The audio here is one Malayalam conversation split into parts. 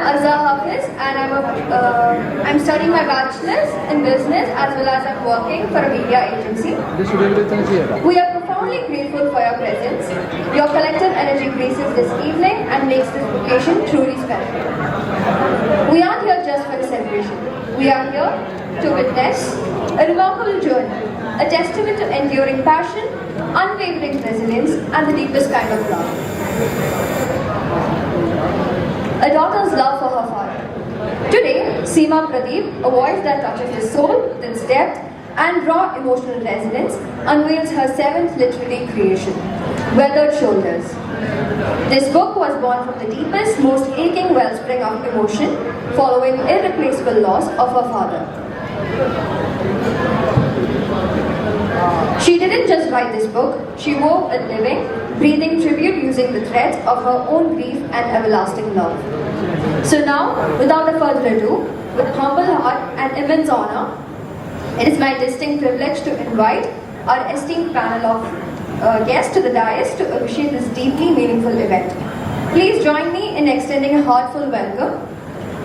I'm Arza Hafiz and I'm studying my bachelor's in business as well as I'm working for a media agency. We are profoundly grateful for your presence. Your collective energy graces this evening and makes this occasion truly special. We aren't here just for a celebration. We are here to witness a remarkable journey, a testament to enduring passion, unwavering resilience, and the deepest kind of love. A daughter's love for her father. Today, Seema Pradeep, a voice that touches the soul with its depth and raw emotional resonance, unveils her 7th literary creation, Weathered Shoulders. This book was born from the deepest, most aching wellspring of emotion following irreplaceable loss of her father. She didn't just write this book, she wove a living, breathing tribute using the threads of her own grief and everlasting love. So now, without a further ado, with humble heart and immense honor, it is my distinct privilege to invite our esteemed panel of guests to the dais to appreciate this deeply meaningful event. Please join me in extending a heartfelt welcome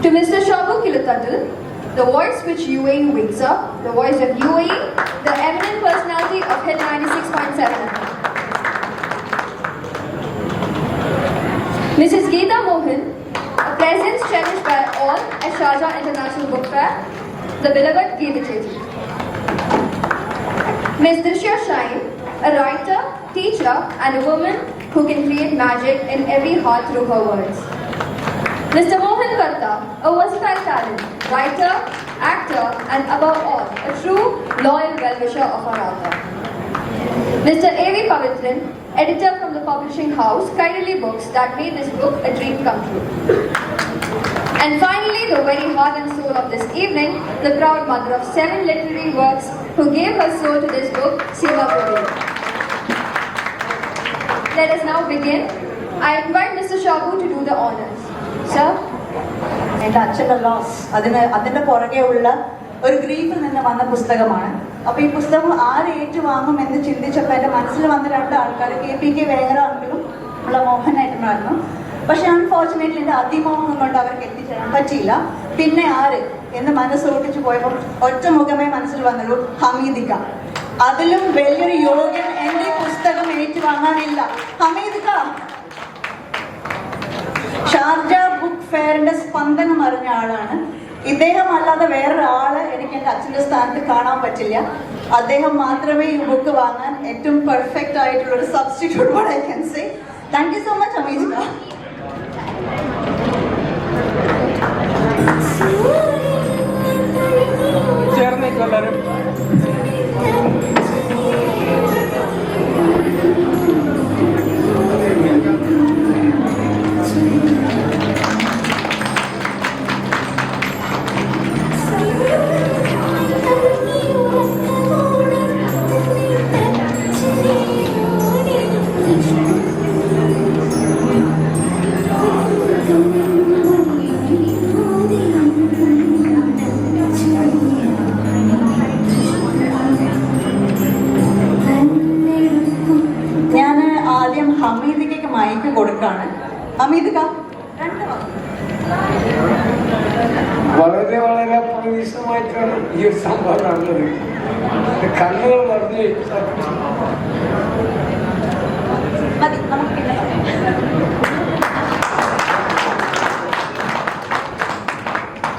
to Mr. Shabu Kiluthattil, the voice which UAE wakes up, the voice of UAE, the eminent personality of Hit 96.7. Mrs. Geeta Mohan, a presence cherished by all at Sharjah International Book Fair, the beloved Geeta Cheji. Ms. Drishya Shine, a writer, teacher, and a woman who can create magic in every heart through her words. Mr. Mohan Karta, a versatile talent, writer, actor, and above all, a true loyal well-wisher of our author. Mr. A.V. Pavitran, editor from the publishing house Kairali Books that made this book a dream come true. And finally, the very heart and soul of this evening, the proud mother of 7 literary works who gave her soul to this book, Seema Pradeep. Let us now begin. I invite Mr. Shabu to do the honors. Sir? എൻ്റെ അച്ഛൻ്റെ ലോസ് അതിൻ്റെ പുറകെയുള്ള ഒരു ഗ്രീഫിൽ നിന്ന് വന്ന പുസ്തകമാണ്. അപ്പോൾ ഈ പുസ്തകം ആര് ഏറ്റുവാങ്ങും എന്ന് ചിന്തിച്ചപ്പോൾ എൻ്റെ മനസ്സിൽ വന്ന 2 ആൾക്കാർ KPK വേങ്ങര അങ്കിളും ഉള്ള മോഹനായിട്ടുണ്ടായിരുന്നു. പക്ഷെ അൺഫോർച്ചുനേറ്റ്ലി എൻ്റെ അതിമോഹം കൊണ്ട് അവർക്ക് എത്തിച്ചേരാൻ പറ്റിയില്ല. പിന്നെ ആര് എന്ന് മനസ്സോട്ടിച്ച് പോയപ്പോൾ ഒറ്റ മുഖമേ മനസ്സിൽ വന്നുള്ളൂ, ഹമീദിക്ക. അതിലും വലിയൊരു യോഗ്യൻ എൻ്റെ പുസ്തകം ഏറ്റുവാങ്ങാനില്ല. ഹമീദിക്ക ഷാർജ ബുക്ക് ഫെയറിന്റെ സ്പന്ദനം അറിഞ്ഞ ആളാണ്. ഇദ്ദേഹം അല്ലാതെ വേറൊരാള് എനിക്ക് എൻ്റെ അച്ഛൻ്റെ സ്ഥാനത്ത് കാണാൻ പറ്റില്ല. അദ്ദേഹം മാത്രമേ ഈ ബുക്ക് വാങ്ങാൻ ഏറ്റവും പെർഫെക്റ്റ് ആയിട്ടുള്ള ഒരു substitute what I can say. Thank you so much അമീജിക. ചേർന്നേക്കെല്ലാവരും. ഹമീദിക്കയ്ക്ക് മൈക്ക് കൊടുക്കാണ്. ഹമീദിക്ക വളരെ വളരെ പ്രതീക്ഷിതമായിട്ടാണ് ഈ ഒരു സംഭവം നടന്നത്. കണ്ണുകൾ നിറഞ്ഞു. മതി, നമുക്ക് പിന്നെ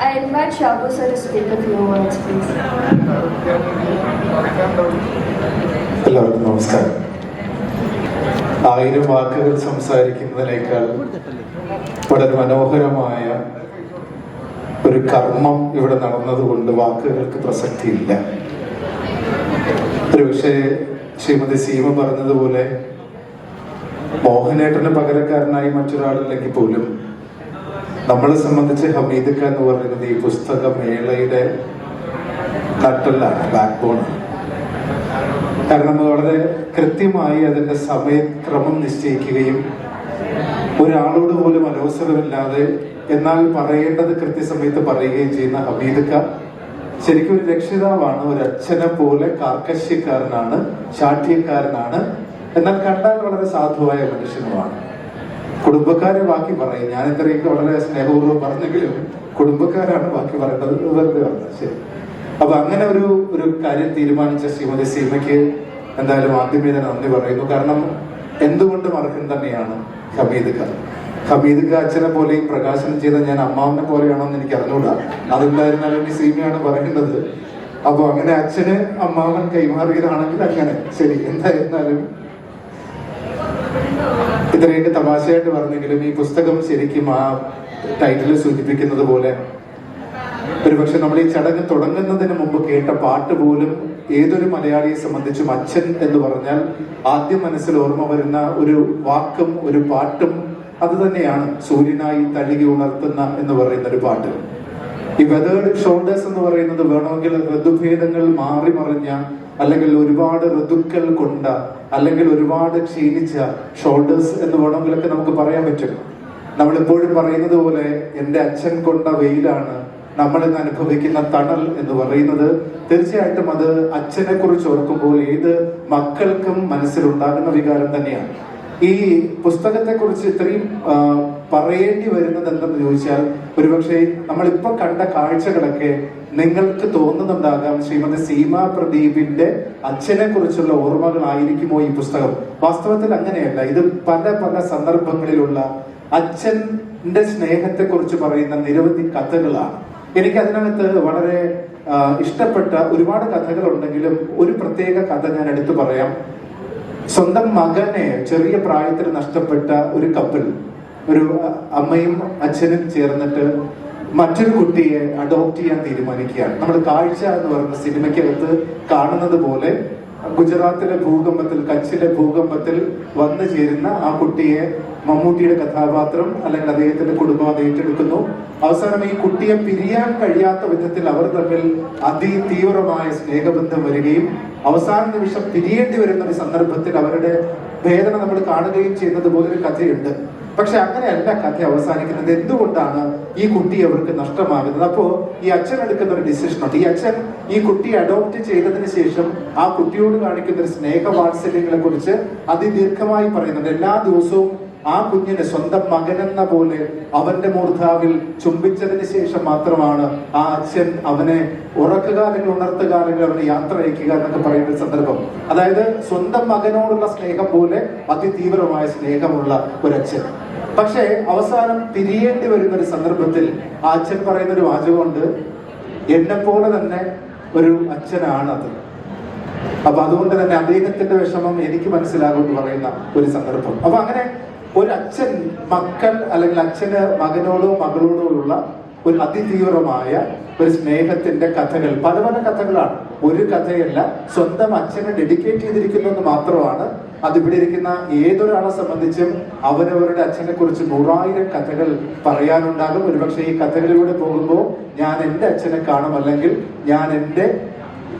I invite Shabu sir to speak a few words, please. എല്ലാവർക്കും നമസ്കാരം. 1000 വാക്കുകൾ സംസാരിക്കുന്നതിനേക്കാൾ വളരെ മനോഹരമായ ഒരു കർമ്മം ഇവിടെ നടന്നതുകൊണ്ട് വാക്കുകൾക്ക് പ്രസക്തിയില്ല. ഒരുപക്ഷെ ശ്രീമതി സീമ പറഞ്ഞതുപോലെ മോഹനേട്ടന് പകരക്കാരനായി മറ്റൊരാളില്ലെങ്കിൽ പോലും നമ്മളെ സംബന്ധിച്ച് ഹമീദിക്ക എന്ന് പറയുന്നത് ഈ പുസ്തക മേളയുടെ നട്ടെല്ലാണ്, ബാക്ക് ബോണാണ്. കാരണം വളരെ കൃത്യമായി അതിൻ്റെ സമയക്രമം നിശ്ചയിക്കുകയും ഒരാളോട് പോലും അനവസരമില്ലാതെ എന്നാൽ പറയേണ്ടത് കൃത്യസമയത്ത് പറയുകയും ചെയ്യുന്ന ഹമീദിക്ക ശരിക്കും ഒരു രക്ഷിതാവാണ്. ഒരു അച്ഛനെ പോലെ കാർക്കശ്യക്കാരനാണ്, ശാഠ്യക്കാരനാണ്, എന്നാൽ കണ്ടാൽ വളരെ സാധുവായ മനുഷ്യനുമാണ്. കുടുംബക്കാരെ ബാക്കി പറയും. ഞാൻ ഇത്രയൊക്കെ വളരെ സ്നേഹപൂർവ്വം പറഞ്ഞെങ്കിലും കുടുംബക്കാരാണ് ബാക്കി പറയേണ്ടത്. വെറുതെ പറഞ്ഞത് ശരി. അപ്പൊ അങ്ങനെ ഒരു കാര്യം തീരുമാനിച്ച ശ്രീമതി സീമയ്ക്ക് എന്തായാലും ആദ്യമേ തന്നെ നന്ദി പറയുന്നു. കാരണം എന്തുകൊണ്ടും അർഹൻ തന്നെയാണ് ഹമീദ് ഖാൻ അച്ഛനെ പോലെയും പ്രകാശനം ചെയ്ത ഞാൻ അമ്മാവനെ പോലെയാണോ എന്ന് എനിക്ക് അറിഞ്ഞൂടാ. അതെന്തായിരുന്നാലും ഇനി സീമയാണ് പറയുന്നത്. അപ്പൊ അങ്ങനെ അച്ഛന് അമ്മാവൻ കൈമാറിയതാണെങ്കിൽ അങ്ങനെ ശരി. എന്തായിരുന്നാലും ഇത്രയൊക്കെ തമാശയായിട്ട് പറഞ്ഞെങ്കിലും ഈ പുസ്തകം ശരിക്കും ആ ടൈറ്റിൽ സൂചിപ്പിക്കുന്നത് പോലെ ഒരുപക്ഷെ നമ്മൾ ഈ ചടങ്ങ് തുടങ്ങുന്നതിന് മുമ്പ് കേട്ട പാട്ട് പോലും ഏതൊരു മലയാളിയെ സംബന്ധിച്ചും അച്ഛൻ എന്ന് പറഞ്ഞാൽ ആദ്യം മനസ്സിൽ ഓർമ്മ വരുന്ന ഒരു വാക്കും ഒരു പാട്ടും അത് തന്നെയാണ്. സൂര്യനായി തഴുകി ഉണർത്തുന്ന എന്ന് പറയുന്ന ഒരു പാട്ട്. ഈ വെതേർഡ് ഷോൾഡേഴ്സ് എന്ന് പറയുന്നത് വേണമെങ്കിൽ ഋതുഭേദങ്ങൾ മാറി മറിഞ്ഞ, അല്ലെങ്കിൽ ഒരുപാട് ഋതുക്കൾ കൊണ്ട, അല്ലെങ്കിൽ ഒരുപാട് ക്ഷീണിച്ച ഷോൾഡേഴ്സ് എന്ന് വേണമെങ്കിലൊക്കെ നമുക്ക് പറയാൻ പറ്റും. നമ്മളെപ്പോഴും പറയുന്നത് പോലെ എൻ്റെ അച്ഛൻ കൊണ്ട വെയിലാണ് നമ്മളിന്ന് അനുഭവിക്കുന്ന തണൽ എന്ന് പറയുന്നത്. തീർച്ചയായിട്ടും അത് അച്ഛനെ കുറിച്ച് ഓർക്കുമ്പോൾ ഏത് മക്കൾക്കും മനസ്സിലുണ്ടാകുന്ന വികാരം തന്നെയാണ്. ഈ പുസ്തകത്തെ കുറിച്ച് ഇത്രയും പറയേണ്ടി വരുന്നത് എന്തെന്ന് ചോദിച്ചാൽ ഒരുപക്ഷെ നമ്മളിപ്പോ കണ്ട കാഴ്ചകളൊക്കെ നിങ്ങൾക്ക് തോന്നുന്നുണ്ടാകാം ശ്രീമതി സീമ പ്രദീപിന്റെ അച്ഛനെ കുറിച്ചുള്ള ഓർമ്മകളായിരിക്കുമോ ഈ പുസ്തകം. വാസ്തവത്തിൽ അങ്ങനെയല്ല. ഇത് പല പല സന്ദർഭങ്ങളിലുള്ള അച്ഛന്റെ സ്നേഹത്തെ കുറിച്ച് പറയുന്ന നിരവധി കഥകളാണ്. എനിക്ക് അതിനകത്ത് വളരെ ഇഷ്ടപ്പെട്ട ഒരുപാട് കഥകളുണ്ടെങ്കിലും ഒരു പ്രത്യേക കഥ ഞാൻ എടുത്തു പറയാം. സ്വന്തം മകനെ ചെറിയ പ്രായത്തിൽ നഷ്ടപ്പെട്ട ഒരു കപ്പിൾ, ഒരു അമ്മയും അച്ഛനും ചേർന്നിട്ട് മറ്റൊരു കുട്ടിയെ അഡോപ്റ്റ് ചെയ്യാൻ തീരുമാനിക്കുകയാണ്. നമ്മൾ കാഴ്ച എന്ന് പറയുന്ന സിനിമയ്ക്കകത്ത് കാണുന്നത് പോലെ ഗുജറാത്തിലെ ഭൂകമ്പത്തിൽ, കച്ചിലെ ഭൂകമ്പത്തിൽ വന്നു ചേരുന്ന ആ കുട്ടിയെ മമ്മൂട്ടിയുടെ കഥാപാത്രം അല്ലെങ്കിൽ അദ്ദേഹത്തിന്റെ കുടുംബം അത് ഏറ്റെടുക്കുന്നു. അവസാനം ഈ കുട്ടിയെ പിരിയാൻ കഴിയാത്ത വിധത്തിൽ അവർ തമ്മിൽ അതിതീവ്രമായ സ്നേഹബന്ധം വരികയും അവസാന നിമിഷം പിരിയേണ്ടി വരുന്ന ഒരു സന്ദർഭത്തിൽ അവരുടെ വേദന നമ്മൾ കാണുകയും ചെയ്യുന്നത് പോലൊരു കഥയുണ്ട്. പക്ഷെ അങ്ങനെയല്ല കഥ അവസാനിക്കുന്നത്. എന്തുകൊണ്ടാണ് ഈ കുട്ടി അവർക്ക് നഷ്ടമാകുന്നത്? അപ്പോ ഈ അച്ഛൻ എടുക്കുന്ന ഒരു ഡിസിഷൻ ഉണ്ട്. ഈ അച്ഛൻ ഈ കുട്ടിയെ അഡോപ്റ്റ് ചെയ്തതിന് ശേഷം ആ കുട്ടിയോട് കാണിക്കുന്ന ഒരു സ്നേഹവാത്സല്യങ്ങളെ കുറിച്ച് അതിദീർഘമായി പറയുന്നുണ്ട്. എല്ലാ ദിവസവും ആ കുഞ്ഞിനെ സ്വന്തം മകനെന്ന പോലെ അവന്റെ മൂർധാവിൽ ചുംബിച്ചതിന് ശേഷം മാത്രമാണ് ആ അച്ഛൻ അവനെ ഉറക്കുക അല്ലെങ്കിൽ ഉണർത്തുക അല്ലെങ്കിൽ അവനെ യാത്ര അയക്കുക എന്നൊക്കെ പറയുന്ന ഒരു സന്ദർഭം. അതായത് സ്വന്തം മകനോടുള്ള സ്നേഹം പോലെ അതിതീവ്രമായ സ്നേഹമുള്ള ഒരച്ഛൻ. പക്ഷേ അവസാനം പിരിയേണ്ടി വരുന്ന ഒരു സന്ദർഭത്തിൽ ആ അച്ഛൻ പറയുന്ന ഒരു വാചകമുണ്ട്, എന്നെ പോലെ തന്നെ ഒരു അച്ഛനാണത്. അപ്പൊ അതുകൊണ്ട് തന്നെ അദ്ദേഹത്തിന്റെ വിഷമം എനിക്ക് മനസ്സിലാകുമെന്ന് പറയുന്ന ഒരു സന്ദർഭം. അപ്പൊ അങ്ങനെ ഒരു അച്ഛൻ മക്കൾ അല്ലെങ്കിൽ അച്ഛന് മകനോടോ മകളോടോ ഉള്ള ഒരു അതിതീവ്രമായ ഒരു സ്നേഹത്തിന്റെ കഥകൾ പല പല കഥകളാണ്. ഒരു കഥയല്ല, സ്വന്തം അച്ഛനെ ഡെഡിക്കേറ്റ് ചെയ്തിരിക്കുന്നു എന്ന് മാത്രമാണ്. അതിവിടെ ഇരിക്കുന്ന ഏതൊരാളെ സംബന്ധിച്ചും അവരവരുടെ അച്ഛനെ കുറിച്ച് 100,000 കഥകൾ പറയാനുണ്ടാകും. ഒരുപക്ഷെ ഈ കഥകളിലൂടെ പോകുമ്പോൾ ഞാൻ എൻ്റെ അച്ഛനെ കാണും, അല്ലെങ്കിൽ ഞാൻ എൻ്റെ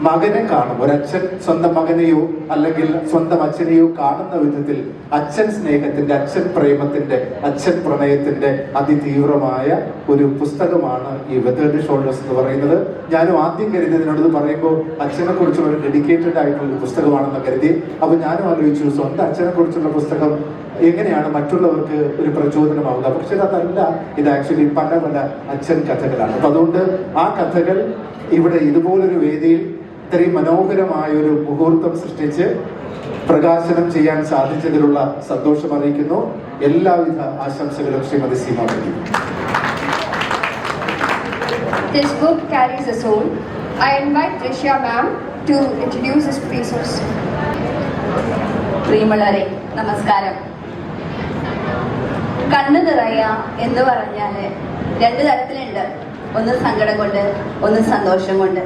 മകനെ കാണും. ഒരച്ഛൻ സ്വന്തം മകനെയോ അല്ലെങ്കിൽ സ്വന്തം അച്ഛനെയോ കാണുന്ന വിധത്തിൽ അച്ഛൻ സ്നേഹത്തിന്റെ, അച്ഛൻ പ്രേമത്തിന്റെ, അച്ഛൻ പ്രണയത്തിന്റെ അതിതീവ്രമായ ഒരു പുസ്തകമാണ് ഈ വെതേർഡ് ഷോൾഡേഴ്സ് എന്ന് പറയുന്നത്. ഞാനും ആദ്യം കരുതിയതിനോട് പറയുമ്പോൾ അച്ഛനെ കുറിച്ചുള്ള ഒരു ഡെഡിക്കേറ്റഡ് ആയിട്ടുള്ള ഒരു പുസ്തകമാണെന്ന് കരുതി. അപ്പൊ ഞാനും ആലോചിച്ചു സ്വന്തം അച്ഛനെ കുറിച്ചുള്ള പുസ്തകം എങ്ങനെയാണ് മറ്റുള്ളവർക്ക് ഒരു പ്രചോദനമാവുക. പക്ഷെ അതല്ല, ഇത് ആക്ച്വലി പല പല അച്ഛൻ കഥകളാണ്. അപ്പൊ അതുകൊണ്ട് ആ കഥകൾ ഇവിടെ ഇതുപോലൊരു വേദിയിൽ ഇത്രയും മനോഹരമായ ഒരു മുഹൂർത്തം സൃഷ്ടിച്ച് പ്രകാശനം ചെയ്യാൻ സാധിച്ചതിലുള്ള സന്തോഷം അറിയിക്കുന്നു. എല്ലാവിധ ആശംസകളും Shrimati Seema Pradeep. This book carries a soul. I invite Trishya ma'am to introduce his pieces. പ്രിയമുള്ളവരെ നമസ്കാരം. കണ്ണു നിറയ എന്ന് പറഞ്ഞാല് 2 തരത്തിലുണ്ട്. ഒന്ന് സങ്കടം കൊണ്ട്, ഒന്ന് സന്തോഷം കൊണ്ട്.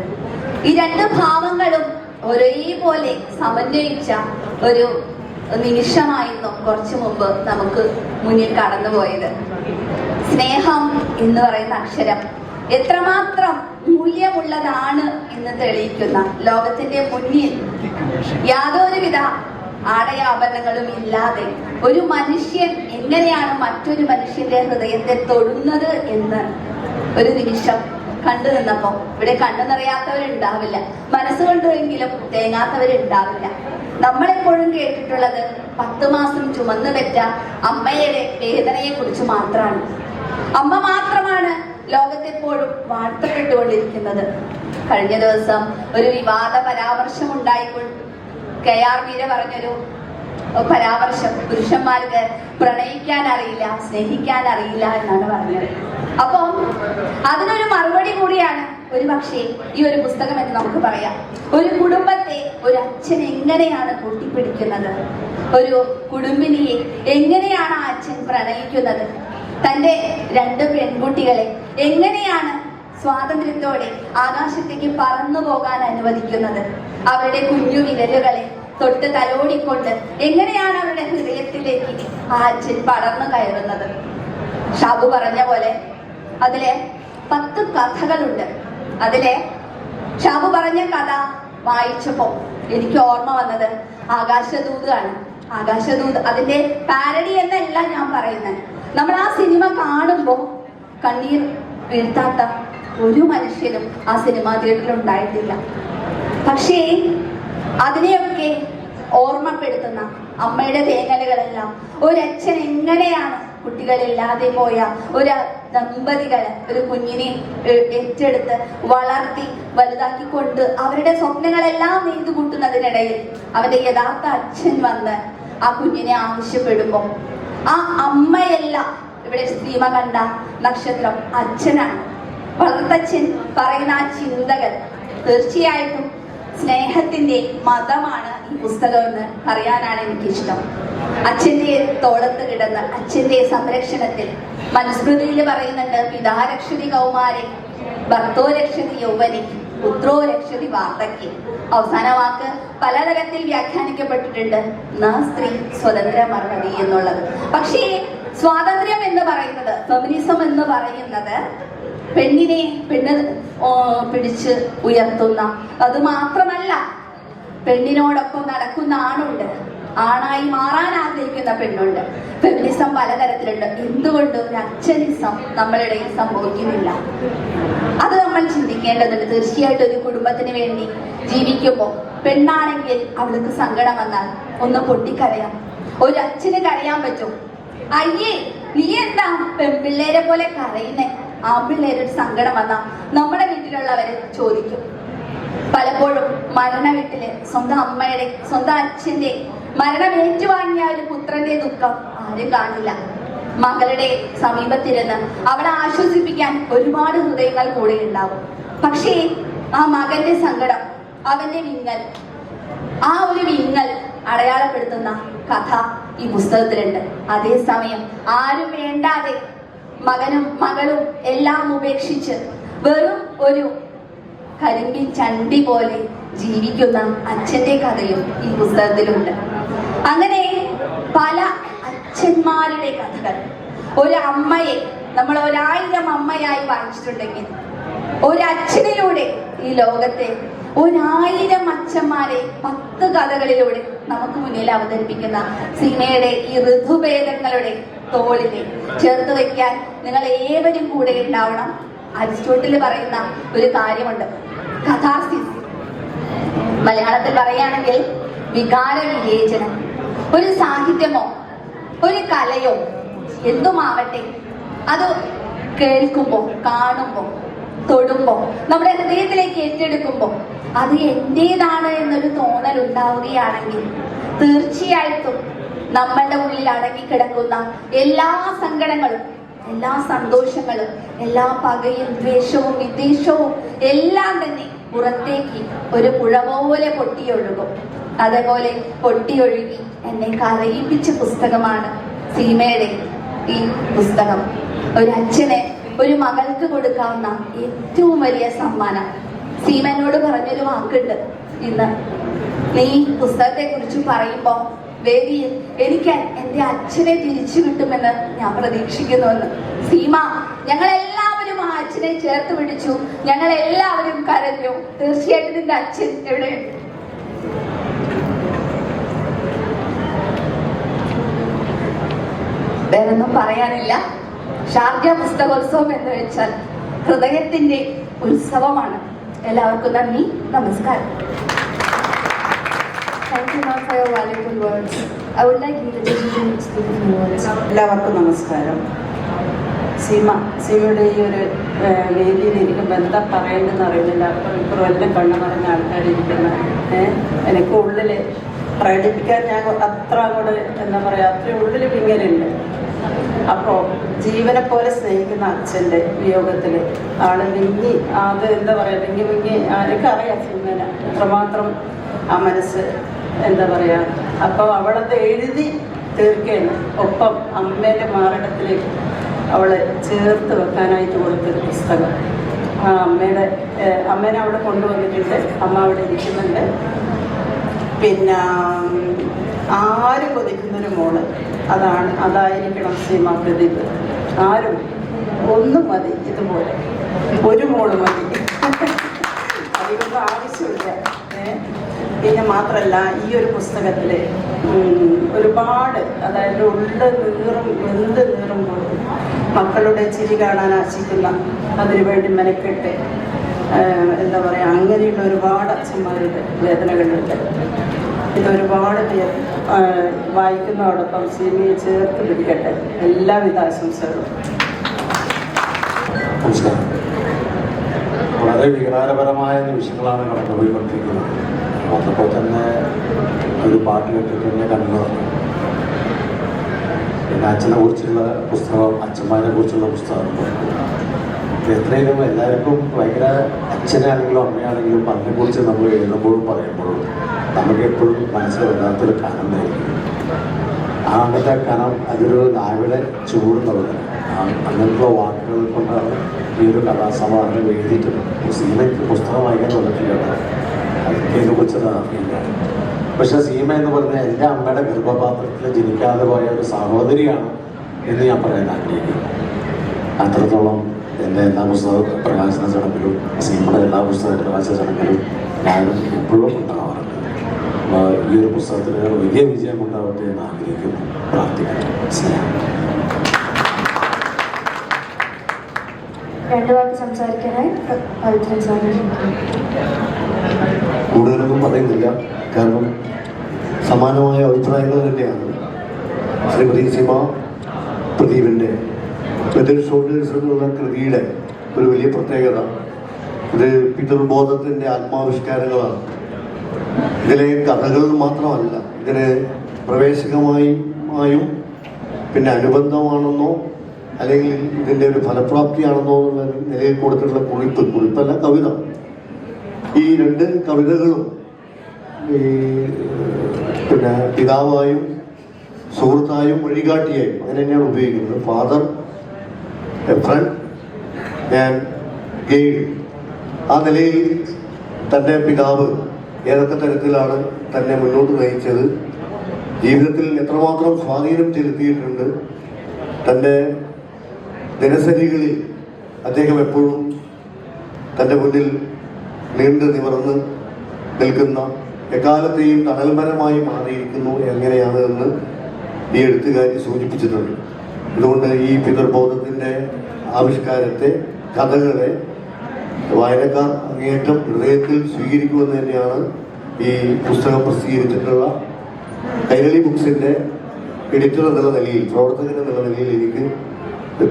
ഈ 2 ഭാവങ്ങളും ഒരേപോലെ സമന്വയിച്ച ഒരു നിമിഷമായിരുന്നു കുറച്ചു മുമ്പ് നമുക്ക് മുന്നിൽ കടന്നുപോയത്. സ്നേഹം എന്ന് പറയുന്ന അക്ഷരം എത്രമാത്രം മൂല്യമുള്ളതാണ് എന്ന് തെളിയിക്കുന്ന, ലോകത്തിന്റെ മുന്നിൽ യാതൊരുവിധ ആടയാഭരണങ്ങളും ഇല്ലാതെ ഒരു മനുഷ്യൻ എങ്ങനെയാണ് മറ്റൊരു മനുഷ്യന്റെ ഹൃദയത്തെ തൊടുന്നത് എന്ന് ഒരു നിമിഷം കണ്ടു നിന്നപ്പോ ഇവിടെ കണ്ടു നിറയാത്തവരുണ്ടാവില്ല, മനസ്സുകൊണ്ടെങ്കിലും തേങ്ങാത്തവരുണ്ടാവില്ല. നമ്മളെപ്പോഴും കേട്ടിട്ടുള്ളത് 10 മാസം ചുമന്നു പെറ്റ അമ്മയുടെ വേദനയെ കുറിച്ച് മാത്രമാണ്. അമ്മ മാത്രമാണ് ലോകത്തെപ്പോഴും വാഴ്ത്തപ്പെട്ടുകൊണ്ടിരിക്കുന്നത്. കഴിഞ്ഞ ദിവസം ഒരു വിവാദ പരാമർശം ഉണ്ടായപ്പോൾ KR മീര പറഞ്ഞൊരു പരാമർശം, പുരുഷന്മാർക്ക് പ്രണയിക്കാൻ അറിയില്ല, സ്നേഹിക്കാൻ അറിയില്ല എന്നാണ് പറഞ്ഞത്. അപ്പം അതിനൊരു മറുപടി കൂടിയാണ് ഒരു പക്ഷേ ഈ ഒരു പുസ്തകം എന്ന് നമുക്ക് പറയാം. ഒരു കുടുംബത്തെ ഒരു അച്ഛൻ എങ്ങനെയാണ് കൂട്ടിപ്പിടിക്കുന്നത്, ഒരു കുടുംബിനിയെ എങ്ങനെയാണ് ആ അച്ഛൻ പ്രണയിക്കുന്നത്, തന്റെ 2 പെൺകുട്ടികളെ എങ്ങനെയാണ് സ്വാതന്ത്ര്യത്തോടെ ആകാശത്തേക്ക് പറന്നു പോകാൻ അനുവദിക്കുന്നത്, അവരുടെ കുഞ്ഞു വിരലുകളെ തൊട്ട് തലോടിക്കൊണ്ട് എങ്ങനെയാണ് അവരുടെ ഹൃദയത്തിലേക്ക് ആ അച്ഛൻ പടർന്നു കയറുന്നത്. ഷാബു പറഞ്ഞ പോലെ അതിലെ 10 കഥകളുണ്ട്. അതിലെ ഷാബു പറഞ്ഞ കഥ വായിച്ചപ്പോ എനിക്ക് ഓർമ്മ വന്നത് ആകാശദൂത് ആണ്. ആകാശദൂത് അതിന്റെ പാരഡി എന്നല്ല ഞാൻ പറയുന്നത്. നമ്മൾ ആ സിനിമ കാണുമ്പോ കണ്ണീർ വീഴ്ത്താത്ത ഒരു മനുഷ്യനും ആ സിനിമാ തിയേറ്ററിൽ ഉണ്ടായിട്ടില്ല. പക്ഷേ അതിനെയൊക്കെ ഓർമ്മപ്പെടുത്തുന്ന അമ്മയുടെ തേങ്ങലുകളെല്ലാം ഒരച്ഛൻ എങ്ങനെയാണ് കുട്ടികളില്ലാതെ പോയ ഒരു ദമ്പതികള് ഒരു കുഞ്ഞിനെ ഏറ്റെടുത്ത് വളർത്തി വലുതാക്കിക്കൊണ്ട് അവരുടെ സ്വപ്നങ്ങളെല്ലാം നെയ്തു കൂട്ടുന്നതിനിടയിൽ അവന്റെ യഥാർത്ഥ അച്ഛൻ വന്ന് ആ കുഞ്ഞിനെ ആവശ്യപ്പെടുമ്പോ ആ അമ്മയല്ല ഇവിടെ സീമ കണ്ട നക്ഷത്രം, അച്ഛനാണ്. വളർത്തച്ഛൻ പറയുന്ന ആ ചിന്തകൾ തീർച്ചയായിട്ടും സ്നേഹത്തിന്റെ മതമാണ് ഈ പുസ്തകം എന്ന് പറയാനാണ് എനിക്കിഷ്ടം. അച്ഛന്റെ തോളത്ത് കിടന്ന് അച്ഛന്റെ സംരക്ഷണത്തിൽ മനുസ്മൃതിയിൽ പറയുന്നുണ്ട്, പിതാ രക്ഷതി കൗമാരെ ഭർത്തോ രക്ഷതി യൗവനെ പുത്രോ രക്ഷതി വാർദ്ധക്യം. അവസാന വാക്ക് പലതരത്തിൽ വ്യാഖ്യാനിക്കപ്പെട്ടിട്ടുണ്ട്, സ്ത്രീ സ്വതന്ത്രമർഹതി എന്നുള്ളത്. പക്ഷേ സ്വാതന്ത്ര്യം എന്ന് പറയുന്നത്, ഫെമിനിസം എന്ന് പറയുന്നത് പെണ്ണിനെ പിടിച്ച് ഉയർത്തുന്ന, അത് മാത്രമല്ല പെണ്ണിനോടൊപ്പം നടക്കുന്ന ആണുണ്ട്, ആണായി മാറാൻ ആഗ്രഹിക്കുന്ന പെണ്ണുണ്ട്. ഫെമിനിസം പലതരത്തിലുണ്ട്. എന്തുകൊണ്ട് ഒരു അച്ഛനിസം നമ്മളുടെ ഇടയിൽ സംഭവിക്കുന്നില്ല? അത് നമ്മൾ ചിന്തിക്കേണ്ടതുണ്ട്. തീർച്ചയായിട്ടും ഒരു കുടുംബത്തിന് വേണ്ടി ജീവിക്കുമ്പോൾ പെണ്ണാണെങ്കിൽ അവൾക്ക് സങ്കടം വന്നാൽ ഒന്ന് പൊട്ടിക്കരയാം. ഒരു അച്ഛന് കരയാൻ പറ്റും. അയ്യേ നീ എന്താ പെൺപിള്ളേരെ പോലെ കരയുന്നേ? ആൺപിള്ളേരൊരു സങ്കടം വന്നാ നമ്മുടെ വീട്ടിലുള്ളവരെ ചോദിക്കും. പലപ്പോഴും മരണ വീട്ടില് സ്വന്തം അമ്മയുടെ സ്വന്തം അച്ഛന്റെ മരണം ഏറ്റുവാങ്ങിയ ഒരു പുത്രന്റെ ദുഃഖം ആരും കാണില്ല. മകളുടെ സമീപത്തിരുന്ന് അവളെ ആശ്വസിപ്പിക്കാൻ ഒരുപാട് ഹൃദയങ്ങൾ കൂടെ ഉണ്ടാവും. പക്ഷേ ആ മകന്റെ സങ്കടം, അവന്റെ വിങ്ങൽ, ആ ഒരു വിങ്ങൽ അടയാളപ്പെടുത്തുന്ന കഥ ഈ പുസ്തകത്തിലുണ്ട്. അതേസമയം ആരും വേണ്ടാതെ മകനും മകളും എല്ലാം ഉപേക്ഷിച്ച് വെറും ഒരു കരിമ്പിൻ ചണ്ടി പോലെ ജീവിക്കുന്ന അച്ഛന്റെ കഥയും ഈ പുസ്തകത്തിലുണ്ട്. അങ്ങനെ പല അച്ഛന്മാരുടെ കഥകൾ. ഒരു അമ്മയെ നമ്മൾ 1000 അമ്മയായി വായിച്ചിട്ടുണ്ടെങ്കിൽ ഒരു അച്ഛനിലൂടെ ഈ ലോകത്തെ 1000 അച്ഛന്മാരെ 10 കഥകളിലൂടെ നമുക്ക് മുന്നിൽ അവതരിപ്പിക്കുന്ന സീമയുടെ ഈ ഋതുഭേദങ്ങളുടെ തോളിനെ ചേർത്ത് വയ്ക്കാൻ നിങ്ങൾ ഏവരും കൂടെ ഉണ്ടാവണം. അരിസ്റ്റോട്ടിൽ പറയുന്ന ഒരു കാര്യമുണ്ട്, കഥാർസിസ്. മലയാളത്തിൽ പറയുകയാണെങ്കിൽ വികാര വിവേചനം. ഒരു സാഹിത്യമോ ഒരു കലയോ എന്തുമാവട്ടെ, അത് കേൾക്കുമ്പോ, കാണുമ്പോ, തൊടുമ്പോ, നമ്മുടെ ഹൃദയത്തിലേക്ക് ഏറ്റെടുക്കുമ്പോ അത് എന്റേതാണ് എന്നൊരു തോന്നൽ ഉണ്ടാവുകയാണെങ്കിൽ തീർച്ചയായിട്ടും നമ്മളുടെ ഉള്ളിൽ അടങ്ങിക്കിടക്കുന്ന എല്ലാ സങ്കടങ്ങളും, എല്ലാ സന്തോഷങ്ങളും, എല്ലാ പകയും ദ്വേഷവും വിദ്വേഷവും എല്ലാം തന്നെ പുറത്തേക്ക് ഒരു പുഴ പോലെ പൊട്ടിയൊഴുകും. അതേപോലെ പൊട്ടിയൊഴുകി എന്നെ കരയിപ്പിച്ച പുസ്തകമാണ് സീമയുടെ ഈ പുസ്തകം. ഒരു അച്ഛനെ ഒരു മകൾക്ക് കൊടുക്കാവുന്ന ഏറ്റവും വലിയ സമ്മാനം. സീമ എന്നോട് പറഞ്ഞൊരു വാക്കുണ്ട് ഇന്ന്, നീ പുസ്തകത്തെ കുറിച്ച് പറയുമ്പോ വേദിയിൽ എനിക്ക് എന്റെ അച്ഛനെ തിരിച്ചു കിട്ടുമെന്ന് ഞാൻ പ്രതീക്ഷിക്കുന്നുവെന്ന്. സീമ, ഞങ്ങളെല്ലാവരും ആ അച്ഛനെ ചേർത്ത് പിടിച്ചു, ഞങ്ങളെല്ലാവരും കരഞ്ഞു. തീർച്ചയായിട്ടും നിന്റെ അച്ഛൻ എവിടെയുണ്ട്? വേറൊന്നും പറയാനില്ല. ഷാർജ പുസ്തകോത്സവം എന്ന് വെച്ചാൽ ഹൃദയത്തിന്റെ ഉത്സവമാണ്. എല്ലാവർക്കും നന്ദി, നമസ്കാരം. Thank you, ma'am, for your valuable words. I would like Geeta to speak a few words. എല്ലാവർക്കും നമസ്കാരം. സീമയുടെ ഈ ഒരു വേദിയിൽ ഇരിക്കുമ്പോൾ എന്താ പറയേണ്ടതെന്ന് അറിയുന്നില്ല. ഇപ്പുറം എല്ലാം കണ്ണു നിറഞ്ഞ ആൾക്കാരിരിക്കുന്ന എനിക്ക് ഉള്ളിൽ പ്രകടിപ്പിക്കാൻ ഞാൻ അത്ര അങ്ങോട്ട് എന്താ പറയുക, അത്ര ഉള്ളിൽ വിങ്ങലുണ്ട്. അപ്പോൾ ജീവനെ പോലെ സ്നേഹിക്കുന്ന അച്ഛൻ്റെ വിയോഗത്തിൽ ആള് വിങ്ങി, അത് എന്താ പറയുക, വിങ്ങി എനിക്കറിയാം സീമേനെ എത്രമാത്രം ആ മനസ്സ് എന്താ പറയുക. അപ്പോൾ അവളത് എഴുതി തീർക്കുകയാണ്. ഒപ്പം അമ്മേൻ്റെ മാറിടത്തിലേക്ക് അവളെ ചേർത്ത് വെക്കാനായിട്ട് കൊടുത്തൊരു പുസ്തകം. ആ അമ്മേനെ അവിടെ കൊണ്ടുവന്നിട്ടുണ്ട്. അമ്മ അവിടെ ഇരിക്കുന്നുണ്ട്. പിന്നെ ആരും കൊതിക്കുന്നൊരു മോള് അതായിരിക്കണം സീമ പ്രദീപ്. ആരും ഒന്നും മതി, ഇതുപോലെ ഒരു മോള് മതി, അധികം ആവശ്യമില്ല. പിന്നെ മാത്രമല്ല, ഈ ഒരു പുസ്തകത്തിൽ ഒരുപാട്, അതായത് വെന്ത് നീറുമ്പോൾ മക്കളുടെ ചിരി കാണാൻ ആശിക്കുന്ന, അതിനുവേണ്ടി മെനക്കെട്ട് എന്താ പറയുക, അങ്ങനെയുള്ള ഒരുപാട് അച്ഛന്മാരുടെ വേദനകളുണ്ട്. ഇതൊരുപാട് പേർ വായിക്കുന്നതോടൊപ്പം സീമയെ ചേർത്ത് പിടിക്കട്ടെ. എല്ലാവിധ ആശംസകളും. നമസ്കാരം. വളരെ വികാരപരമായ നിമിഷങ്ങളാണ് കടന്നുപോയിക്കൊണ്ടിരിക്കുന്നത്. വന്നപ്പോൾ തന്നെ ഒരു പാട്ട് കേട്ടിട്ട് തന്നെ കണ്ണു പറഞ്ഞു. പിന്നെ അച്ഛനെ കുറിച്ചുള്ള പുസ്തകം, അച്ഛന്മാരെ കുറിച്ചുള്ള പുസ്തകം എത്രയും എല്ലാവർക്കും ഭയങ്കര, അച്ഛനാണെങ്കിലും അമ്മയാണെങ്കിലും അതിനെക്കുറിച്ച് നമ്മൾ എഴുതുമ്പോഴും പറയുമ്പോഴും നമുക്ക് എപ്പോഴും മനസ്സിൽ വല്ലാത്തൊരു കനം ആയിരിക്കും. ആ അങ്ങനത്തെ കനം അതൊരു നാവിടെ ചൂടുന്നുള്ളത് അങ്ങനത്തെ വാക്കുകൾ കൊണ്ടാണ് ഈ ഒരു കഥാസമാഹാരം എഴുതിയിട്ടുണ്ട്. സീമയ്ക്ക് പുസ്തകം വായിക്കാൻ വന്നിട്ടില്ല, അതിനെ കുറിച്ചത് അറിയില്ല. പക്ഷെ സീമ എന്ന് പറഞ്ഞാൽ എൻ്റെ അമ്മയുടെ ഗർഭപാത്രത്തിൽ ജനിക്കാതെ പോയ ഒരു സഹോദരിയാണ് എന്ന് ഞാൻ പറയാൻ ആഗ്രഹിക്കുന്നു. അത്രത്തോളം എൻ്റെ എല്ലാ പുസ്തക പ്രകാശന ചടങ്ങിലും സീമയുടെ എല്ലാ പുസ്തക പ്രകാശന ചടങ്ങിലും ഞാനും എപ്പോഴും ഉണ്ടാവാറുണ്ട്. ഈ ഒരു പുസ്തകത്തിന് വലിയ വിജയം ഉണ്ടാവട്ടെ എന്ന് ആഗ്രഹിക്കുന്നു, പ്രാർത്ഥിക്കുന്നു. സ്നേഹം. രണ്ടു വാക്ക് സംസാരിക്കാനായി പവിത്രൻ സാറിനെ കൂടുതലൊന്നും പറയുന്നില്ല, കാരണം സമാനമായ അഭിപ്രായങ്ങൾ തന്നെയാണ് ശ്രീമതി സീമ പ്രദീപിൻ്റെ വെതർ ഷോൾഡേഴ്സ് എന്നുള്ള കൃതിയുടെ ഒരു വലിയ പ്രത്യേകത. ഇത് പിതൃബോധത്തിൻ്റെ ആത്മാവിഷ്കാരങ്ങളാണ്. ഇതിലെ കഥകൾ മാത്രമല്ല, ഇതിന് പ്രവേശകമായും പിന്നെ അനുബന്ധമാണെന്നോ അല്ലെങ്കിൽ ഇതിൻ്റെ ഒരു ഫലപ്രാപ്തിയാണെന്നോ എന്നുള്ള നിലയിൽ കൊടുത്തിട്ടുള്ള കുറിപ്പല്ല, കവിത. ഈ രണ്ട് കവിതകളും ഈ പിന്നെ പിതാവായും സുഹൃത്തായും വഴികാട്ടിയായും അങ്ങനെ തന്നെയാണ് ഉപയോഗിക്കുന്നത്. Father, a friend and guide. ആ നിലയിൽ തൻ്റെ പിതാവ് ഏതൊക്കെ തരത്തിലാണ് തന്നെ മുന്നോട്ട് നയിച്ചത്, ജീവിതത്തിൽ എത്രമാത്രം സ്വാധീനം ചെലുത്തിയിട്ടുണ്ട്, തൻ്റെ ദിനസരികളിൽ അദ്ദേഹം എപ്പോഴും തൻ്റെ മുന്നിൽ നീണ്ടു നിവർന്ന് നിൽക്കുന്ന, എക്കാലത്തെയും തണൽമരമായി മാറിയിരിക്കുന്നു എങ്ങനെയാണ് എന്ന് ഈ എഴുത്തുകാരി സൂചിപ്പിച്ചിട്ടുണ്ട്. അതുകൊണ്ട് ഈ പിതൃബോധത്തിൻ്റെ ആവിഷ്കാരത്തെ, കഥകളെ വായനക്കാർ അങ്ങേയറ്റം ഹൃദയത്തിൽ സ്വീകരിക്കുമെന്ന് തന്നെയാണ് ഈ പുസ്തകം പ്രസിദ്ധീകരിച്ചിട്ടുള്ള കൈരളി ബുക്സിൻ്റെ എഡിറ്റർ എന്നുള്ള നിലയിൽ, പ്രവർത്തകൻ എന്നുള്ള നിലയിൽ എനിക്ക്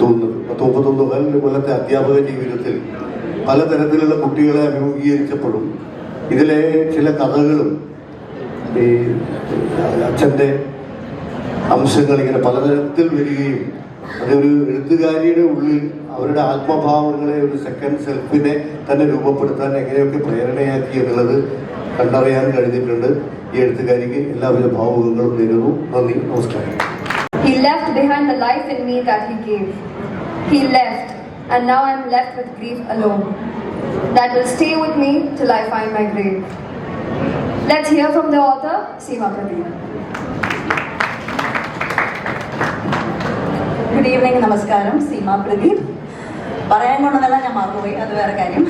തോന്നുന്നത്. 31 കൊല്ലത്തെ അധ്യാപക ജീവിതത്തിൽ പലതരത്തിലുള്ള കുട്ടികളെ അഭിമുഖീകരിച്ചപ്പോഴും ഇതിലെ ചില കഥകളും ഈ അച്ഛൻ്റെ അംശങ്ങൾ ഇങ്ങനെ പലതരത്തിൽ വരികയും അതൊരു എഴുത്തുകാരിയുടെ ഉള്ളിൽ അവരുടെ ആത്മഭാവങ്ങളെ, ഒരു സെക്കൻഡ് സെൽഫിനെ തന്നെ രൂപപ്പെടുത്താൻ എങ്ങനെയൊക്കെ പ്രേരണയാക്കി എന്നുള്ളത് കണ്ടറിയാൻ കഴിഞ്ഞിട്ടുണ്ട്. ഈ എഴുത്തുകാരിക്ക് എല്ലാവിധ ഭാവുകങ്ങളും നേരുന്നു. നന്ദി, നമസ്കാരം. He left behind the life in me that he gave. He left, and now I am left with grief alone. That will stay with me till I find my grave. Let's hear from the author, Seema Pradeep. Good evening, നമസ്കാരം. സീമ പ്രദീപ്. പറയാൻ കൊണ്ടതെല്ലാം ഞാൻ മറന്നുപോയി, അത് വേറെ കാര്യം.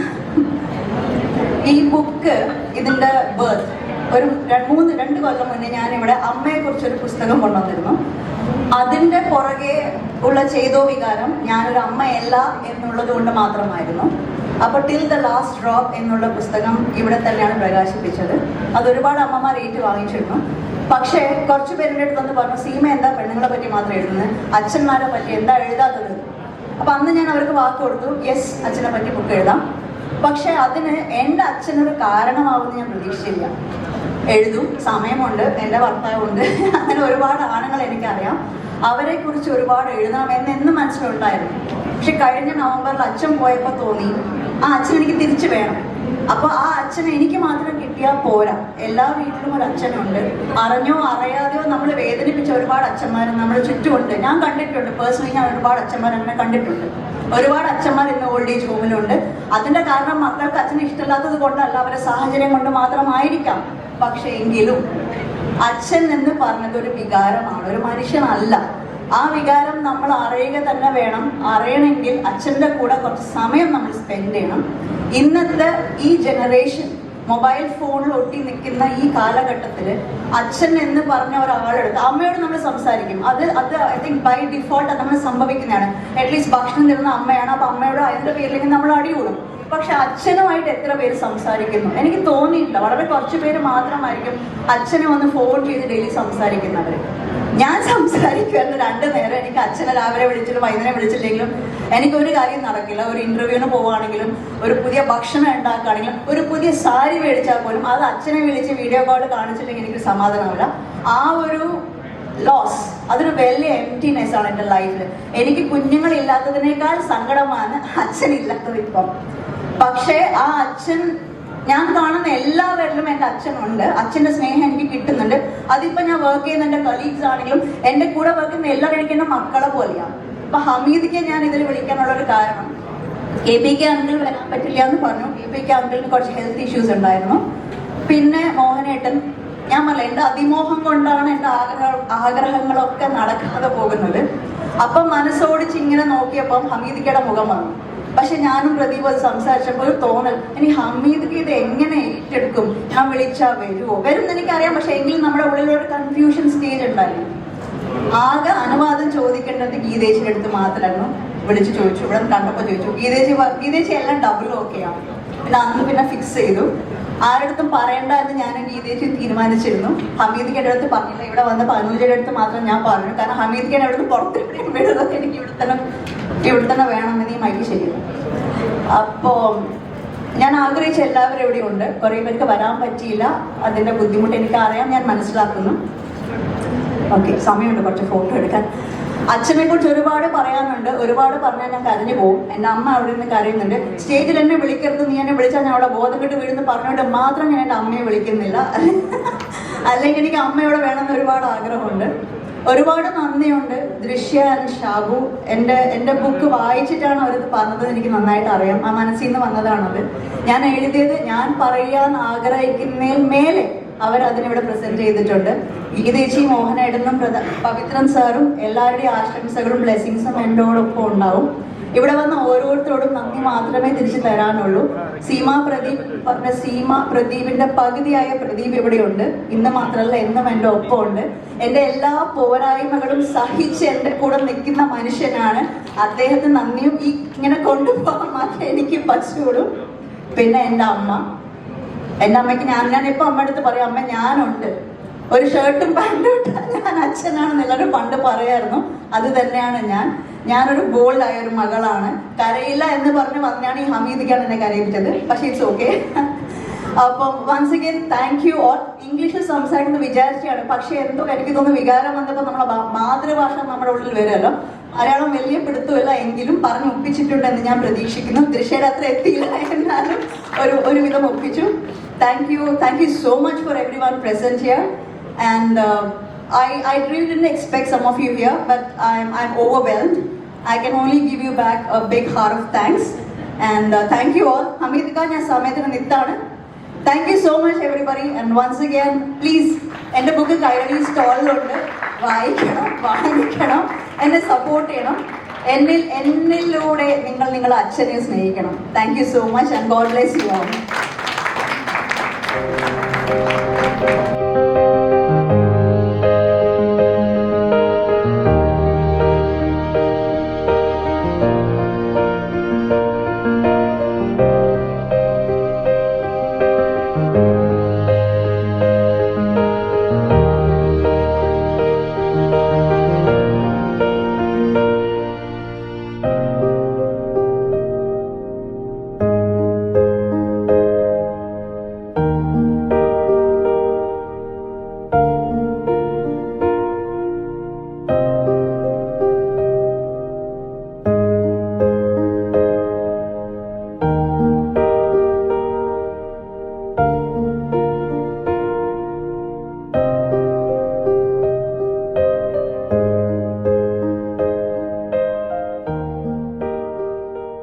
ഈ ബുക്ക്, ഇതിൻ്റെ ബർത്ത് ഒരു 2 കൊല്ലം മുന്നേ ഞാനിവിടെ അമ്മയെക്കുറിച്ചൊരു പുസ്തകം കൊണ്ടുവന്നിരുന്നു. അതിൻ്റെ പുറകെ ഉള്ള ചേതോ വികാരം ഞാനൊരു അമ്മയല്ല എന്നുള്ളത് കൊണ്ട് മാത്രമായിരുന്നു. അപ്പോൾ ടിൽ ദ ലാസ്റ്റ് ഡ്രോപ്പ് എന്നുള്ള പുസ്തകം ഇവിടെ തന്നെയാണ് പ്രകാശിപ്പിച്ചത്. അത് ഒരുപാട് അമ്മമാർ ഏറ്റു വാങ്ങിച്ചിരുന്നു. പക്ഷേ കുറച്ച് പേരുടെ അടുത്ത് വന്ന് പറഞ്ഞു, സീമ എന്താ പെണ്ണുങ്ങളെ പറ്റി മാത്രം എഴുതുന്നത്, അച്ഛന്മാരെ പറ്റി എന്താ എഴുതാത്തത്? അപ്പം അന്ന് ഞാൻ അവർക്ക് വാക്ക് കൊടുത്തു, യെസ്, അച്ഛനെ പറ്റി ബുക്ക് എഴുതാം. പക്ഷെ അതിന് എൻ്റെ അച്ഛനൊരു കാരണമാവുമെന്ന് ഞാൻ പ്രതീക്ഷിച്ചില്ല. എഴുതും, സമയമുണ്ട്, എൻ്റെ ഭർത്താവുണ്ട്, അങ്ങനെ ഒരുപാട് ആണുങ്ങൾ എനിക്കറിയാം, അവരെ കുറിച്ച് ഒരുപാട് എഴുതണം എന്നെന്നും മനസ്സിലുണ്ടായിരുന്നു. പക്ഷെ കഴിഞ്ഞ നവംബറിൽ അച്ഛൻ പോയപ്പോൾ തോന്നി ആ അച്ഛൻ എനിക്ക് തിരിച്ചു വേണം. അപ്പോൾ ആ അച്ഛനെ എനിക്ക് മാത്രം കിട്ടിയാൽ പോരാ, എല്ലാ വീട്ടിലും ഒരു അച്ഛനുണ്ട്. അറിഞ്ഞോ അറിയാതെയോ നമ്മൾ വേദനിപ്പിച്ച ഒരുപാട് അച്ഛന്മാരും നമ്മുടെ ചുറ്റുമുണ്ട്. ഞാൻ കണ്ടിട്ടുണ്ട്, പേഴ്സണലി ഞാൻ ഒരുപാട് അച്ഛന്മാർ അങ്ങനെ കണ്ടിട്ടുണ്ട്. ഒരുപാട് അച്ഛന്മാർ ഇന്ന് ഓൾഡ് ഏജ് ഹോമിലുണ്ട്. അതിന്റെ കാരണം മക്കൾക്ക് അച്ഛനെ ഇഷ്ടമില്ലാത്തത് കൊണ്ടല്ല, അവരുടെ സാഹചര്യം കൊണ്ട് മാത്രമായിരിക്കാം. പക്ഷെ എങ്കിലും അച്ഛൻ എന്ന് പറഞ്ഞത് ഒരു വികാരമാണ്, ഒരു മനുഷ്യനല്ല. ആ വികാരം നമ്മൾ അറിയുക തന്നെ വേണം. അറിയണമെങ്കിൽ അച്ഛൻ്റെ കൂടെ കുറച്ച് സമയം നമ്മൾ സ്പെൻഡ് ചെയ്യണം. ഇന്നത്തെ ഈ ജനറേഷൻ മൊബൈൽ ഫോണിൽ ഒട്ടി നിൽക്കുന്ന ഈ കാലഘട്ടത്തിൽ അച്ഛൻ എന്ന് പറഞ്ഞ ഒരാളെടുത്ത് അമ്മയോട് നമ്മൾ സംസാരിക്കും. അത് ഐ തിങ്ക് ബൈ ഡിഫോൾട്ട് നമ്മൾ സംഭവിക്കുന്നതാണ്. അറ്റ്ലീസ്റ്റ് ഭക്ഷണം തരുന്ന അമ്മയാണ്, അപ്പൊ അമ്മയോട് അതിന്റെ പേരിലേക്ക് നമ്മൾ അടികൂടും. പക്ഷെ അച്ഛനുമായിട്ട് എത്ര പേര് സംസാരിക്കുന്നു? എനിക്ക് തോന്നിയിട്ടില്ല. വളരെ കുറച്ച് പേര് മാത്രമായിരിക്കും അച്ഛനെ ഒന്ന് ഫോൺ ചെയ്ത് ഡെയിലി സംസാരിക്കുന്നവർ. ഞാൻ സംസാരിക്കുമായിരുന്നു 2 നേരം. എനിക്ക് അച്ഛനെ രാവിലെ വിളിച്ചിട്ട് വൈകുന്നേരം വിളിച്ചില്ലെങ്കിലും എനിക്കൊരു കാര്യം നടക്കില്ല. ഒരു ഇന്റർവ്യൂവിന് പോവുകയാണെങ്കിലും, ഒരു പുതിയ ഭക്ഷണം ഉണ്ടാക്കുകയാണെങ്കിലും, ഒരു പുതിയ സാരി മേടിച്ചാൽ പോലും അത് അച്ഛനെ വിളിച്ച് വീഡിയോ കോൾ കാണിച്ചില്ലെങ്കിൽ എനിക്ക് സമാധാനമില്ല. ആ ഒരു ലോസ്, അതൊരു വലിയ എംപ്റ്റിനെസ് ആണ് എൻ്റെ ലൈഫിൽ. എനിക്ക് കുഞ്ഞുങ്ങളില്ലാത്തതിനേക്കാൾ സങ്കടമാണ് അച്ഛനില്ലാത്തത് ഇപ്പം. പക്ഷേ ആ അച്ഛൻ, ഞാൻ കാണുന്ന എല്ലാവരിലും എൻ്റെ അച്ഛനുണ്ട്. അച്ഛൻ്റെ സ്നേഹം എനിക്ക് കിട്ടുന്നുണ്ട്. അതിപ്പോൾ ഞാൻ വർക്ക് ചെയ്യുന്ന എൻ്റെ കൊളീഗ്സ് ആണെങ്കിലും എൻ്റെ കൂടെ വർക്ക് ചെയ്യുന്ന എല്ലാവരും എനിക്ക് എൻ്റെ മക്കളെ പോലെയാണ്. ഇപ്പം ഹമീദിക്ക് ഞാൻ ഇതിൽ വിളിക്കാനുള്ളൊരു കാരണം, KPK അങ്കിൾ വരാൻ പറ്റില്ല എന്ന് പറഞ്ഞു. KPK അങ്കിളിന് കുറച്ച് ഹെൽത്ത് ഇഷ്യൂസ് ഉണ്ടായിരുന്നു. പിന്നെ മോഹനേട്ടൻ, ഞാൻ പറഞ്ഞില്ല, എൻ്റെ അതിമോഹം കൊണ്ടാണ് എൻ്റെ ആഗ്രഹങ്ങളൊക്കെ നടക്കാതെ പോകുന്നത്. അപ്പം മനസ്സോടിച്ച് ഇങ്ങനെ നോക്കിയപ്പം ഹമീദിക്കയുടെ മുഖം വന്നു. പക്ഷെ ഞാനും പ്രദീപ് അത് സംസാരിച്ചപ്പോൾ ഒരു തോന്നൽ, ഇനി ഹമീദിക്ക് ഇത് എങ്ങനെ ഏറ്റെടുക്കും? ഞാൻ വിളിച്ചാൽ വരുമോ? വരുമെന്ന് എനിക്കറിയാം. പക്ഷെ എങ്കിലും നമ്മുടെ ഉള്ളിലൊരു കൺഫ്യൂഷൻ സ്റ്റേജ് ഉണ്ടായിരുന്നു. ആകെ അനുവാദം ചോദിക്കേണ്ടത് ഗീതേച്ചിയുടെ അടുത്ത് മാത്രമായിരുന്നു. വിളിച്ച് ചോദിച്ചു, ഇവിടെ കണ്ടപ്പോൾ ചോദിച്ചു. ഗീതേച്ചി എല്ലാം ഡബിൾ ഓക്കെയാണ്. പിന്നെ ഫിക്സ് ചെയ്തു. ആരടുത്തും പറയണ്ട എന്ന് ഞാൻ ഗീതേച്ചി തീരുമാനിച്ചിരുന്നു. ഹമീദിക്കയുടെ അടുത്ത് പറഞ്ഞില്ല. ഇവിടെ വന്നപ്പോൾ അനുജയുടെ അടുത്ത് മാത്രം ഞാൻ പറഞ്ഞു. കാരണം ഹമീദിക്കയുടെ അടുത്ത് പുറത്തെവിടെയും വിടുന്നത് എനിക്ക് ഇവിടെ തന്നെ വേണമെന്ന് ഈ മൈക്ക് ശരിയല്ല. അപ്പോൾ ഞാൻ ആഗ്രഹിച്ച എല്ലാവരും ഇവിടെ ഉണ്ട്. കുറേ പേർക്ക് വരാൻ പറ്റിയില്ല. അതിൻ്റെ ബുദ്ധിമുട്ട് എനിക്കറിയാം, ഞാൻ മനസ്സിലാക്കുന്നു. ഓക്കെ, സമയമുണ്ട് കുറച്ച് ഫോട്ടോ എടുക്കാൻ. അച്ഛനെ കുറിച്ച് ഒരുപാട് പറയാനുണ്ട്. ഒരുപാട് പറഞ്ഞാൽ ഞാൻ കരഞ്ഞു പോകും. എൻ്റെ അമ്മ അവിടെ നിന്ന് കരയുന്നുണ്ട്. സ്റ്റേജിൽ എന്നെ വിളിക്കരുത്, നീ എന്നെ വിളിച്ചാൽ ഞാൻ അവിടെ ബോധം കെട്ട് വീഴുന്ന് പറഞ്ഞുകൊണ്ട് മാത്രം ഞാൻ എൻ്റെ അമ്മയെ വിളിക്കുന്നില്ല. അല്ലെങ്കിൽ എനിക്ക് അമ്മയോടെ വേണമെന്ന് ഒരുപാട് ആഗ്രഹമുണ്ട്. ഒരുപാട് നന്ദിയുണ്ട് ദൃശ്യ ആൻഡ് ഷാബു. എൻ്റെ ബുക്ക് വായിച്ചിട്ടാണ് അവരത് പറഞ്ഞത്. എനിക്ക് നന്നായിട്ട് അറിയാം, ആ മനസ്സിൽ നിന്ന് വന്നതാണത്. ഞാൻ എഴുതിയത് ഞാൻ പറയാൻ ആഗ്രഹിക്കുന്നതിൽ മേലെ അവരതിനിവിടെ പ്രസന്റ് ചെയ്തിട്ടുണ്ട്. ഗീതേച്ചി, മോഹനേട്ടനും പവിത്രൻ സാറും എല്ലാവരുടെയും ആശംസകളും ബ്ലെസ്സിങ്സും എന്നോടൊപ്പം ഉണ്ടാവും. ഇവിടെ വന്ന ഓരോരുത്തരോടും നന്ദി മാത്രമേ തിരിച്ചു തരാനുള്ളൂ. സീമ പ്രദീപിന്റെ പകുതിയായ പ്രദീപ് ഇവിടെയുണ്ട്. ഇന്ന് മാത്രമല്ല, എന്നും എൻ്റെ ഒപ്പമുണ്ട്. എൻ്റെ എല്ലാ പോരായ്മകളും സഹിച്ച് എൻ്റെ കൂടെ നിൽക്കുന്ന മനുഷ്യനാണ്. അദ്ദേഹത്തിന് നന്ദിയും ഇങ്ങനെ കൊണ്ടുപോകാൻ മാത്രമേ എനിക്ക് പറ്റുള്ളൂ. പിന്നെ എൻ്റെ അമ്മ, എൻ്റെ അമ്മയ്ക്ക് ഞാനിപ്പോൾ അമ്മ അടുത്ത് പറയും, അമ്മ ഞാനുണ്ട്, ഒരു ഷർട്ടും പാൻറ്റും ഇട്ടാൽ ഞാൻ അച്ഛനാണെന്ന് എല്ലാവരും പണ്ട് പറയായിരുന്നു. അത് തന്നെയാണ് ഞാനൊരു ബോൾഡായ ഒരു മകളാണ്. കരയില്ല എന്ന് പറഞ്ഞ് വന്നാണ് ഈ ഹമീദിക്കാണ് എന്നെ കരയിപ്പിച്ചത്. പക്ഷേ ഇറ്റ്സ് ഓക്കെ. അപ്പം once again thank you all. ഇംഗ്ലീഷിൽ സംസാരിക്കുന്നത് വിചാരിച്ചാണ്, പക്ഷേ എന്തോ എനിക്ക് തോന്നുന്നു വികാരം വന്നപ്പോൾ നമ്മളെ മാതൃഭാഷ നമ്മുടെ ഉള്ളിൽ വരുമല്ലോ. മലയാളം വലിയ പിടുത്തമില്ല, എങ്കിലും പറഞ്ഞ് ഒപ്പിച്ചിട്ടുണ്ടെന്ന് ഞാൻ പ്രതീക്ഷിക്കുന്നു. ദൃശ്യയുടെ അത്ര എത്തിയില്ല, എന്നാലും ഒരുവിധം ഒപ്പിച്ചു. Thank you so much for every one present here. And I really didn't expect some of you here, but I'm overwhelmed. I can only give you back a big heart of thanks. And thank you all. Hamidika, ഞാൻ സമയത്തിന് നിത്താണ്. Thank you so much everybody. And once again, please, എൻ്റെ ബുക്ക് കൈരളി സ്റ്റോളിലുണ്ട്. വാങ്ങിക്കണം, എന്നെ സപ്പോർട്ട് ചെയ്യണം. എന്നിലൂടെ നിങ്ങളുടെ അച്ഛനെ സ്നേഹിക്കണം. Thank you so much and God bless you all.